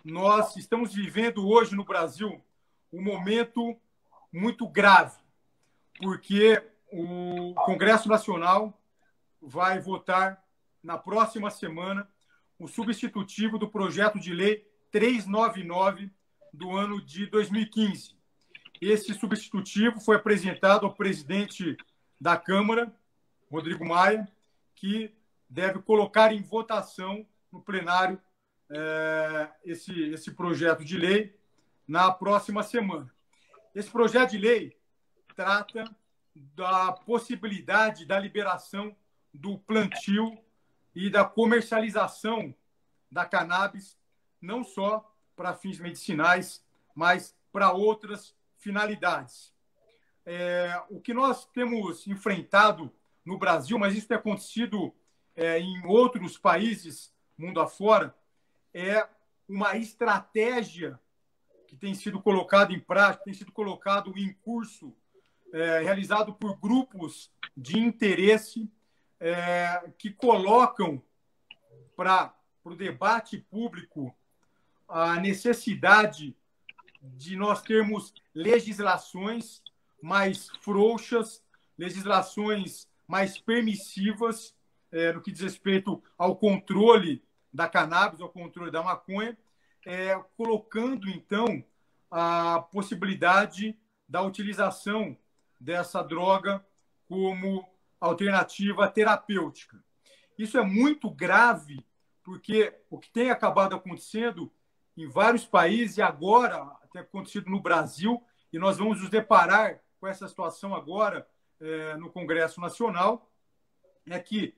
nós estamos vivendo hoje no Brasil um momento muito grave, porque o Congresso Nacional vai votar na próxima semana o substitutivo do projeto de lei 399 do ano de 2015. Esse substitutivo foi apresentado ao presidente da Câmara, Rodrigo Maia, que deve colocar em votação no plenário esse projeto de lei na próxima semana. Esse projeto de lei trata da possibilidade da liberação do plantio e da comercialização da cannabis, não só para fins medicinais, mas para outras finalidades. O que nós temos enfrentado no Brasil, mas isso tem acontecido em outros países, mundo afora, é uma estratégia que tem sido colocada em prática, tem sido colocado em curso, realizado por grupos de interesse que colocam para o debate público a necessidade de nós termos legislações mais frouxas, legislações mais permissivas no que diz respeito ao controle da cannabis, ao controle da maconha, colocando, então, a possibilidade da utilização dessa droga como alternativa terapêutica. Isso é muito grave, porque o que tem acabado acontecendo em vários países, e agora tem acontecido no Brasil, e nós vamos nos deparar com essa situação agora no Congresso Nacional, é que,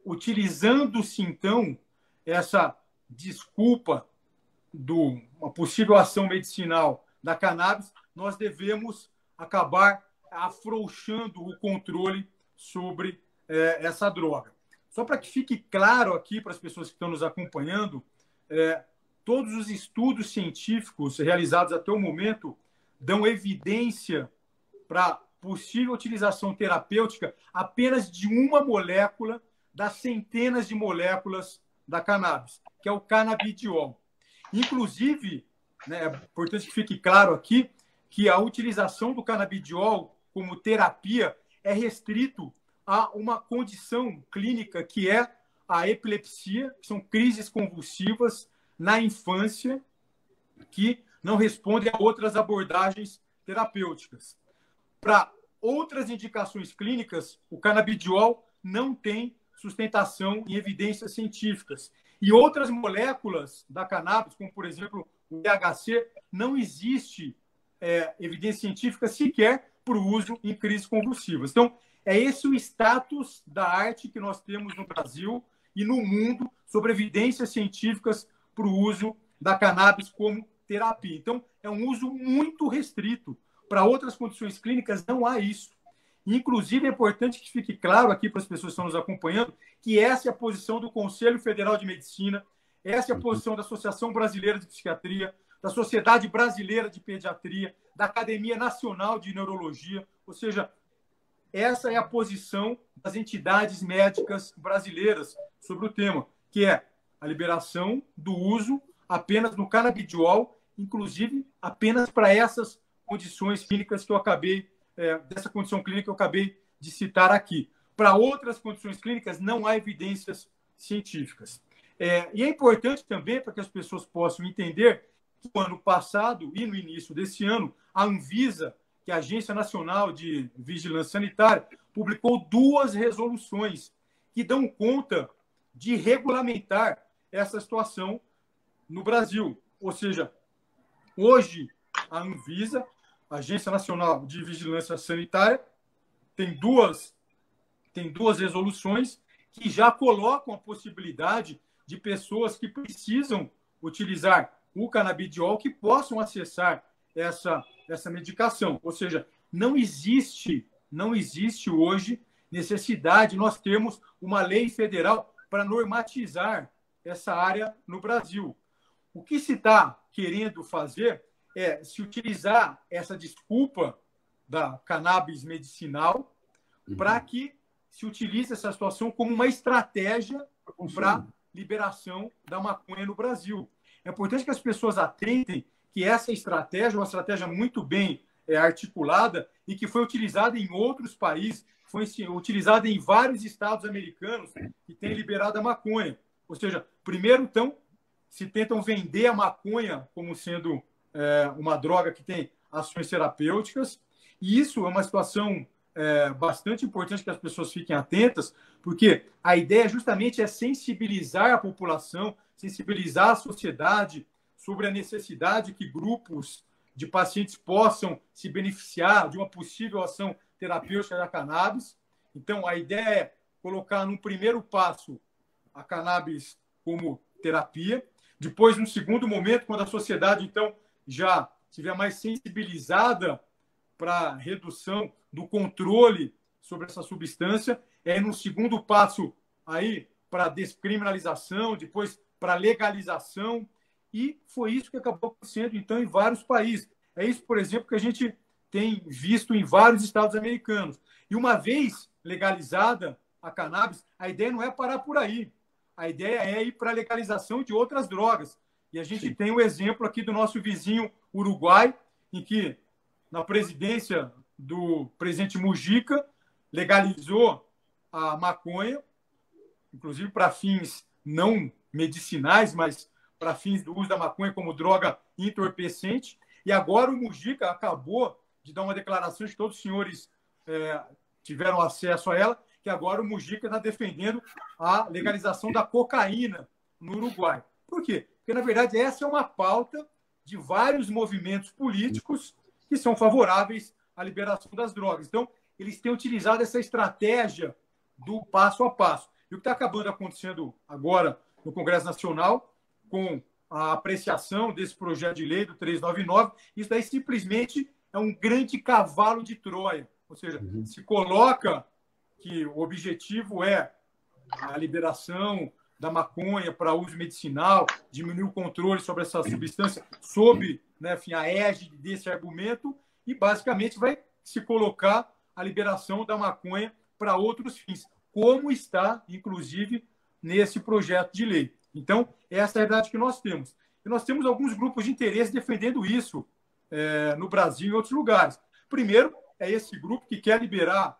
utilizando-se, então, essa desculpa de uma possível ação medicinal da cannabis, nós devemos acabar afrouxando o controle sobre essa droga. Só para que fique claro aqui para as pessoas que estão nos acompanhando, todos os estudos científicos realizados até o momento dão evidência para possível utilização terapêutica apenas de uma molécula das centenas de moléculas da cannabis, que é o canabidiol. Inclusive, é importante que fique claro aqui que a utilização do canabidiol como terapia é restrito a uma condição clínica que é a epilepsia, que são crises convulsivas na infância, que não respondem a outras abordagens terapêuticas. Para outras indicações clínicas, o canabidiol não tem sustentação em evidências científicas. E outras moléculas da cannabis, como, por exemplo, o THC, não existe evidência científica sequer para o uso em crises convulsivas. Então, é esse o status da arte que nós temos no Brasil e no mundo sobre evidências científicas para o uso da cannabis como terapia. Então, é um uso muito restrito. Para outras condições clínicas, não há isso. Inclusive, é importante que fique claro aqui para as pessoas que estão nos acompanhando que essa é a posição do Conselho Federal de Medicina, essa é a posição da Associação Brasileira de Psiquiatria, da Sociedade Brasileira de Pediatria, da Academia Nacional de Neurologia, ou seja, essa é a posição das entidades médicas brasileiras sobre o tema, que é a liberação do uso apenas no canabidiol, inclusive apenas para essas condições clínicas que eu acabei, dessa condição clínica que eu acabei de citar aqui. Para outras condições clínicas, não há evidências científicas. E é importante também, para que as pessoas possam entender, que no ano passado e no início desse ano, a Anvisa, que é a Agência Nacional de Vigilância Sanitária, publicou 2 resoluções que dão conta de regulamentar essa situação no Brasil. Ou seja, hoje a Anvisa, a Agência Nacional de Vigilância Sanitária, tem duas resoluções que já colocam a possibilidade de pessoas que precisam utilizar o canabidiol que possam acessar essa medicação. Ou seja, não existe hoje necessidade, nós temos uma lei federal para normatizar essa área no Brasil. O que se está querendo fazer é se utilizar essa desculpa da cannabis medicinal para que se utilize essa situação como uma estratégia para liberação da maconha no Brasil. é importante que as pessoas atentem que essa estratégia é uma estratégia muito bem articulada e que foi utilizada em outros países, foi utilizada em vários estados americanos que têm liberado a maconha. Ou seja, primeiro, então, se tentam vender a maconha como sendo uma droga que tem ações terapêuticas, e isso é uma situação bastante importante que as pessoas fiquem atentas, porque a ideia justamente é sensibilizar a população, sensibilizar a sociedade sobre a necessidade que grupos de pacientes possam se beneficiar de uma possível ação terapêutica da cannabis. Então, a ideia é colocar no primeiro passo a cannabis como terapia. Depois, no segundo momento, quando a sociedade, então, já estiver mais sensibilizada para a redução do controle sobre essa substância, no segundo passo aí para descriminalização, depois para legalização, e foi isso que acabou acontecendo, então, em vários países. É isso, por exemplo, que a gente tem visto em vários estados americanos. E uma vez legalizada a cannabis, a ideia não é parar por aí. A ideia é ir para a legalização de outras drogas. E a gente tem o exemplo aqui do nosso vizinho Uruguai, em que, na presidência do presidente Mujica, legalizou a maconha, inclusive para fins não medicinais, mas para fins do uso da maconha como droga entorpecente. E agora o Mujica acabou de dar uma declaração, que todos os senhores tiveram acesso a ela, que agora o Mujica está defendendo a legalização da cocaína no Uruguai. Por quê? Porque, na verdade, essa é uma pauta de vários movimentos políticos que são favoráveis à liberação das drogas. Então, eles têm utilizado essa estratégia do passo a passo. E o que está acabando acontecendo agora no Congresso Nacional, com a apreciação desse projeto de lei do 399, isso daí simplesmente é um grande cavalo de Troia. Ou seja, se coloca que o objetivo é a liberação da maconha para uso medicinal, diminuir o controle sobre essa substância, sob, né, enfim, a égide desse argumento, e basicamente vai se colocar a liberação da maconha para outros fins, como está, inclusive, nesse projeto de lei. Então, essa é a verdade que nós temos. E nós temos alguns grupos de interesse defendendo isso no Brasil e em outros lugares. Primeiro, é esse grupo que quer liberar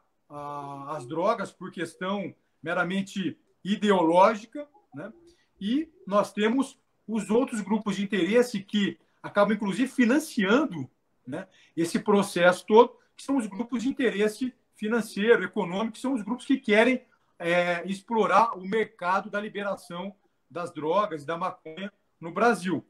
as drogas por questão meramente ideológica, né? E nós temos os outros grupos de interesse que acabam, inclusive, financiando, né, esse processo todo, que são os grupos de interesse financeiro, econômico, que são os grupos que querem explorar o mercado da liberação das drogas e da maconha no Brasil.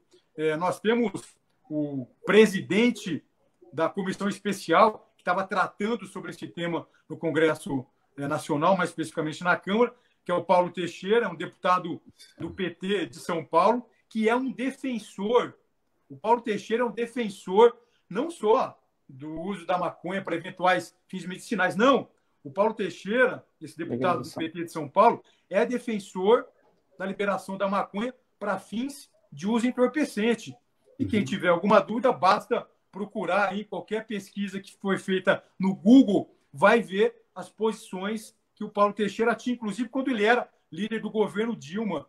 Nós temos o presidente da comissão especial que estava tratando sobre esse tema no Congresso Nacional, mais especificamente na Câmara, que é o Paulo Teixeira, um deputado do PT de São Paulo, que é um defensor. O Paulo Teixeira é um defensor não só do uso da maconha para eventuais fins medicinais, não. O Paulo Teixeira, esse deputado do PT de São Paulo, é defensor da liberação da maconha para fins de uso entorpecente. E quem tiver alguma dúvida, basta procurar aí qualquer pesquisa que foi feita no Google, vai ver as posições que o Paulo Teixeira tinha, inclusive quando ele era líder do governo Dilma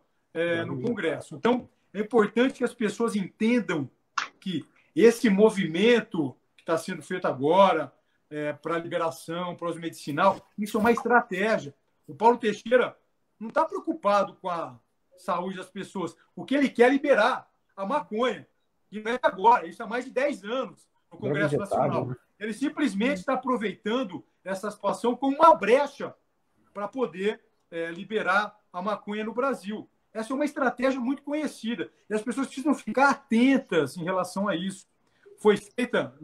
no Congresso. Então, é importante que as pessoas entendam que esse movimento que está sendo feito agora para a liberação, para o uso medicinal, isso é uma estratégia. O Paulo Teixeira não está preocupado com a saúde das pessoas. O que ele quer é liberar a maconha. E não é agora, isso há mais de 10 anos no Congresso Nacional. Né? Ele simplesmente está aproveitando essa situação como uma brecha para poder liberar a maconha no Brasil. Essa é uma estratégia muito conhecida. E as pessoas precisam ficar atentas em relação a isso. Foi feita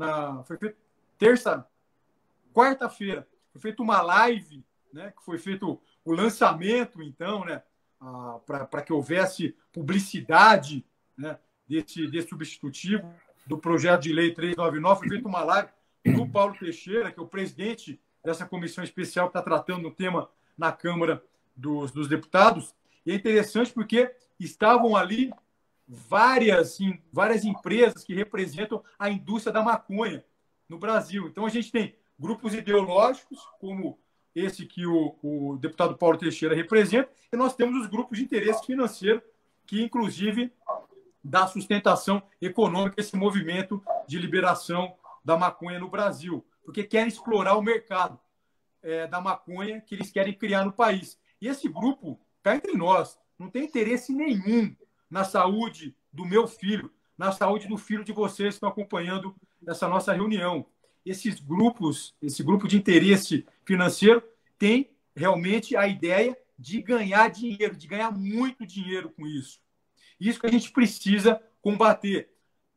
quarta-feira, foi feita uma live, né, que foi feito o lançamento, então, né, para que houvesse publicidade, né, desse substitutivo do projeto de lei 399, foi feita uma live do Paulo Teixeira, que é o presidente dessa comissão especial que está tratando do tema na Câmara dos Deputados. E é interessante porque estavam ali várias empresas que representam a indústria da maconha no Brasil. Então, a gente tem grupos ideológicos, como esse que o deputado Paulo Teixeira representa, e nós temos os grupos de interesse financeiro, que, inclusive, da sustentação econômica, esse movimento de liberação da maconha no Brasil, porque querem explorar o mercado da maconha que eles querem criar no país. E esse grupo, cá entre nós, não tem interesse nenhum na saúde do meu filho, na saúde do filho de vocês que estão acompanhando essa nossa reunião. Esses grupos, esse grupo de interesse financeiro tem realmente a ideia de ganhar dinheiro, de ganhar muito dinheiro com isso. Isso que a gente precisa combater.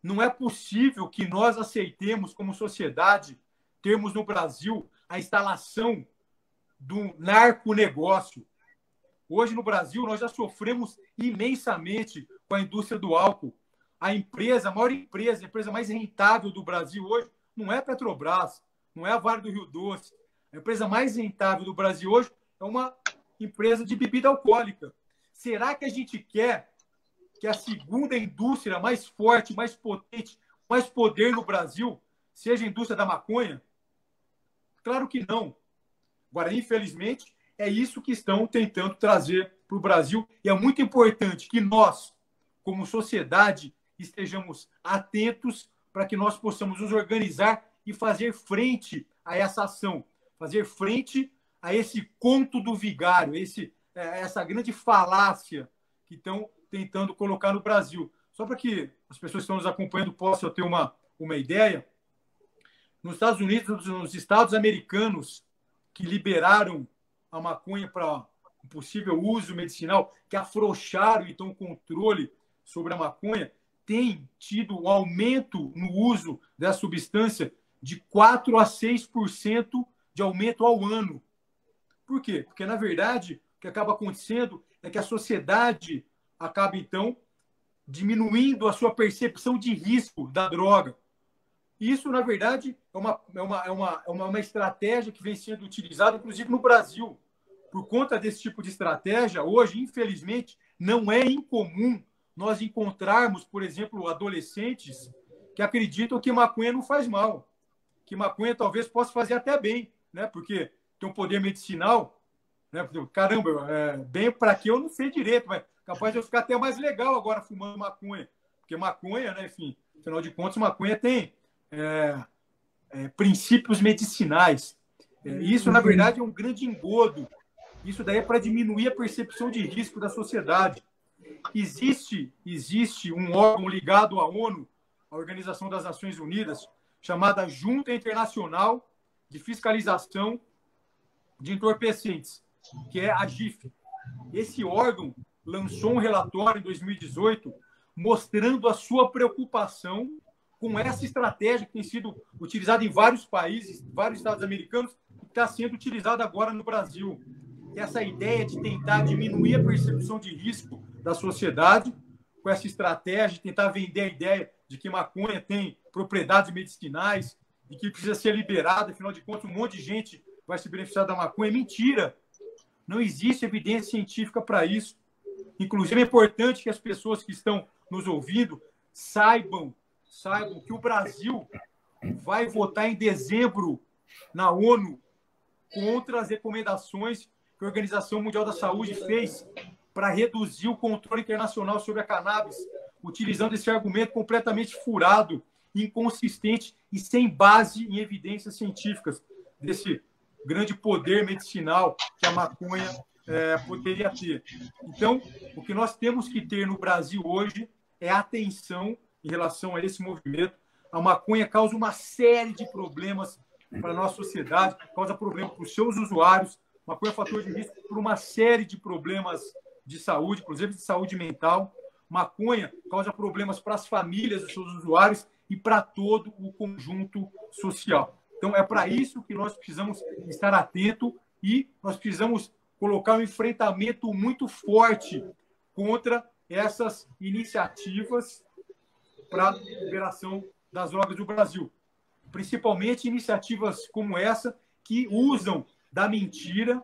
Não é possível que nós aceitemos, como sociedade, termos no Brasil a instalação do narconegócio. Hoje, no Brasil, nós já sofremos imensamente com a indústria do álcool. A maior empresa, a empresa mais rentável do Brasil hoje, não é a Petrobras, não é a Vale do Rio Doce. A empresa mais rentável do Brasil hoje é uma empresa de bebida alcoólica. Será que a gente quer que a segunda indústria mais forte, mais potente, mais poder no Brasil seja a indústria da maconha? Claro que não. Agora, infelizmente, é isso que estão tentando trazer para o Brasil. E é muito importante que nós, como sociedade, estejamos atentos para que nós possamos nos organizar e fazer frente a essa ação, fazer frente a esse conto do vigário, essa grande falácia que estão tentando colocar no Brasil. Só para que as pessoas que estão nos acompanhando possam ter uma ideia, nos Estados Unidos, nos estados americanos que liberaram a maconha para um possível uso medicinal, que afrouxaram, então, o controle sobre a maconha, tem tido um aumento no uso dessa substância de 4% a 6% de aumento ao ano. Por quê? Porque, na verdade, o que acaba acontecendo é que a sociedade acaba, então, diminuindo a sua percepção de risco da droga. Isso, na verdade, é uma estratégia que vem sendo utilizada, inclusive, no Brasil. Por conta desse tipo de estratégia, hoje, infelizmente, não é incomum nós encontrarmos, por exemplo, adolescentes que acreditam que maconha não faz mal, que maconha talvez possa fazer até bem, né? Porque tem um poder medicinal, né? Caramba, bem para que eu não sei direito, mas capaz de eu ficar até mais legal agora fumando maconha, porque maconha, né? Enfim, afinal de contas, maconha tem princípios medicinais. Isso, na verdade, é um grande engodo. Isso daí é para diminuir a percepção de risco da sociedade. Existe um órgão ligado à ONU, a Organização das Nações Unidas, chamada Junta Internacional de Fiscalização de Entorpecentes, que é a GIF. Esse órgão lançou um relatório em 2018 mostrando a sua preocupação com essa estratégia que tem sido utilizada em vários países, vários estados americanos, e que está sendo utilizada agora no Brasil. Essa ideia de tentar diminuir a percepção de risco da sociedade, com essa estratégia de tentar vender a ideia de que maconha tem propriedades medicinais e que precisa ser liberada, afinal de contas, um monte de gente vai se beneficiar da maconha. É mentira. Não existe evidência científica para isso. Inclusive, é importante que as pessoas que estão nos ouvindo saibam que o Brasil vai votar em dezembro na ONU contra as recomendações que a Organização Mundial da Saúde fez para reduzir o controle internacional sobre a cannabis, utilizando esse argumento completamente furado, inconsistente e sem base em evidências científicas desse grande poder medicinal que a maconha poderia ter. Então, o que nós temos que ter no Brasil hoje é atenção em relação a esse movimento. A maconha causa uma série de problemas para a nossa sociedade, causa problema para os seus usuários. A maconha é fator de risco por uma série de problemas de saúde, inclusive de saúde mental. Maconha causa problemas para as famílias dos seus usuários e para todo o conjunto social. Então, é para isso que nós precisamos estar atentos e nós precisamos colocar um enfrentamento muito forte contra essas iniciativas para a liberação das drogas do Brasil. Principalmente iniciativas como essa, que usam da mentira,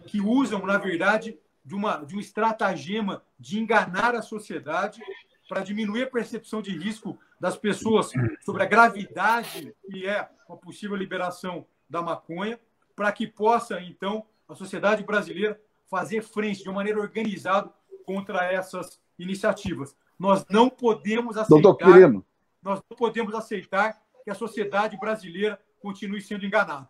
que usam, na verdade, de um estratagema de enganar a sociedade para diminuir a percepção de risco das pessoas sobre a gravidade que é uma possível liberação da maconha, para que possa, então, a sociedade brasileira fazer frente de uma maneira organizada contra essas iniciativas. Nós não podemos Doutor aceitar, Quirino. nós não podemos aceitar que a sociedade brasileira continue sendo enganada.